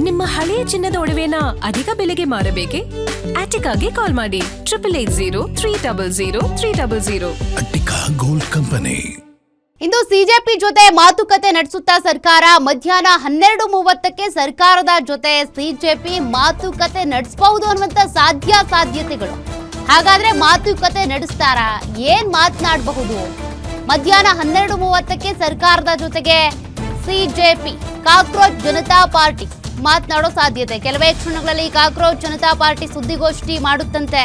ನಿಮ್ಮ ಹಳೆಯ ಚಿನ್ನದ ಒಡವೆನ ಅಧಿಕ ಬೆಲೆಗೆ ಮಾರಬೇಕೆ? ಆಟಿಕಾಗೆ ಕಾಲ್ ಮಾಡಿ 8880 ಅಟ್ಟಿಕಾ ಗೋಲ್ಡ್ ಕಂಪನಿ. ಇಂದು ಸಿಜೆಪಿ ಜೊತೆ ಮಾತುಕತೆ ನಡೆಸುತ್ತಾ ಸರ್ಕಾರ ಮಧ್ಯಾಹ್ನ 12:30ಕ್ಕೆ ಸರ್ಕಾರದ ಜೊತೆ ಸಿಜೆಪಿ ಮಾತುಕತೆ ನಡೆಸಬಹುದು ಅನ್ನುವಂತ ಸಾಧ್ಯತೆಗಳು. ಹಾಗಾದ್ರೆ ಮಾತುಕತೆ ನಡೆಸ್ತಾರಾ? ಏನ್ ಮಾತನಾಡಬಹುದು? ಮಧ್ಯಾಹ್ನ 12:30ಕ್ಕೆ ಸರ್ಕಾರದ ಜೊತೆಗೆ ಸಿಜೆಪಿ ಕಾಕ್ರೋಚ್ ಜನತಾ ಪಾರ್ಟಿ ಮಾತನಾಡೋ ಸಾಧ್ಯತೆ. ಕೆಲವೇ ಕ್ಷಣಗಳಲ್ಲಿ ಕಾಕ್ರೋಚ್ ಜನತಾ ಪಾರ್ಟಿ ಸುದ್ದಿಗೋಷ್ಠಿ ಮಾಡುತ್ತಂತೆ.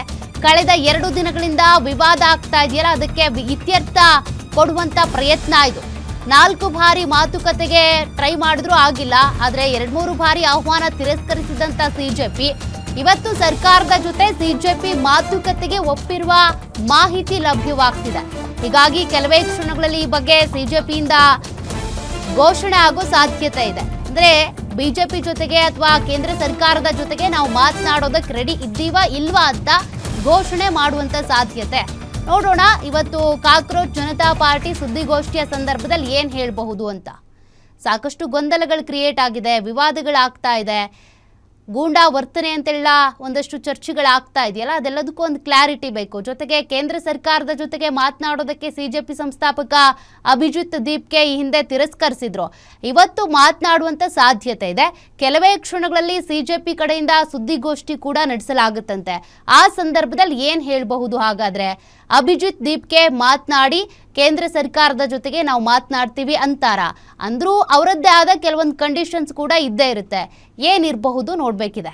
ಕಳೆದ 2 ದಿನಗಳಿಂದ ವಿವಾದ ಆಗ್ತಾ ಇದೆಯಲ್ಲ, ಅದಕ್ಕೆ ಇತ್ಯರ್ಥ ಕೊಡುವಂತ ಪ್ರಯತ್ನ ಇದು. 4 ಬಾರಿ ಮಾತುಕತೆಗೆ ಟ್ರೈ ಮಾಡಿದ್ರೂ ಆಗಿಲ್ಲ. ಆದ್ರೆ 2-3 ಬಾರಿ ಆಹ್ವಾನ ತಿರಸ್ಕರಿಸಿದಂತ ಸಿಜೆಪಿ ಇವತ್ತು ಸರ್ಕಾರದ ಜೊತೆ ಸಿಜೆಪಿ ಮಾತುಕತೆಗೆ ಒಪ್ಪಿರುವ ಮಾಹಿತಿ ಲಭ್ಯವಾಗ್ತಿದೆ. ಹೀಗಾಗಿ ಕೆಲವೇ ಕ್ಷಣಗಳಲ್ಲಿ ಈ ಬಗ್ಗೆ ಸಿಜೆಪಿಯಿಂದ ಘೋಷಣೆ ಆಗೋ ಸಾಧ್ಯತೆ ಇದೆ. ಅಂದ್ರೆ ಬಿಜೆಪಿ ಜೊತೆಗೆ ಅಥವಾ ಕೇಂದ್ರ ಸರ್ಕಾರದ ಜೊತೆಗೆ ನಾವು ಮಾತನಾಡೋದಕ್ಕೆ ರೆಡಿ ಇದ್ದೀವಾ ಇಲ್ವಾ ಅಂತ ಘೋಷಣೆ ಮಾಡುವಂತ ಸಾಧ್ಯತೆ. ನೋಡೋಣ ಇವತ್ತು ಕಾಕ್ರೋಚ್ ಜನತಾ ಪಾರ್ಟಿ ಸುದ್ದಿಗೋಷ್ಠಿಯ ಸಂದರ್ಭದಲ್ಲಿ ಏನ್ ಹೇಳಬಹುದು ಅಂತ. ಸಾಕಷ್ಟು ಗೊಂದಲಗಳು ಕ್ರಿಯೇಟ್ ಆಗಿದೆ, ವಿವಾದಗಳಾಗ್ತಾ ಇದೆ, ಗೂಂಡಾ ವರ್ತನೆ ಅಂತೆಲ್ಲ ಒಂದಷ್ಟು ಚರ್ಚೆಗಳಾಗ್ತಾ ಇದೆಯಲ್ಲ, ಅದೆಲ್ಲದಕ್ಕೂ ಒಂದು ಕ್ಲಾರಿಟಿ ಬೇಕು. ಜೊತೆಗೆ ಕೇಂದ್ರ ಸರ್ಕಾರದ ಜೊತೆಗೆ ಮಾತನಾಡೋದಕ್ಕೆ ಸಿಜೆಪಿ ಸಂಸ್ಥಾಪಕ ಅಭಿಜಿತ್ ದೀಪ್ಗೆ ಈ ಹಿಂದೆ ತಿರಸ್ಕರಿಸಿದ್ರು. ಇವತ್ತು ಮಾತನಾಡುವಂತ ಸಾಧ್ಯತೆ ಇದೆ. ಕೆಲವೇ ಕ್ಷಣಗಳಲ್ಲಿ ಸಿಜೆಪಿ ಕಡೆಯಿಂದ ಸುದ್ದಿಗೋಷ್ಠಿ ಕೂಡ ನಡೆಸಲಾಗುತ್ತಂತೆ. ಆ ಸಂದರ್ಭದಲ್ಲಿ ಏನ್ ಹೇಳಬಹುದು? ಹಾಗಾದ್ರೆ ಅಭಿಜಿತ್ ದೀಪ್ಗೆ ಮಾತನಾಡಿ ಕೇಂದ್ರ ಸರ್ಕಾರದ ಜೊತೆಗೆ ನಾವು ಮಾತನಾಡ್ತೀವಿ ಅಂತಾರ. ಅಂದ್ರೂ ಅವರದ್ದೇ ಆದ ಕೆಲವೊಂದು ಕಂಡೀಷನ್ಸ್ ಕೂಡ ಇದ್ದೇ ಇರುತ್ತೆ. ಏನಿರಬಹುದು ನೋಡ್ಬೇಕಿದೆ.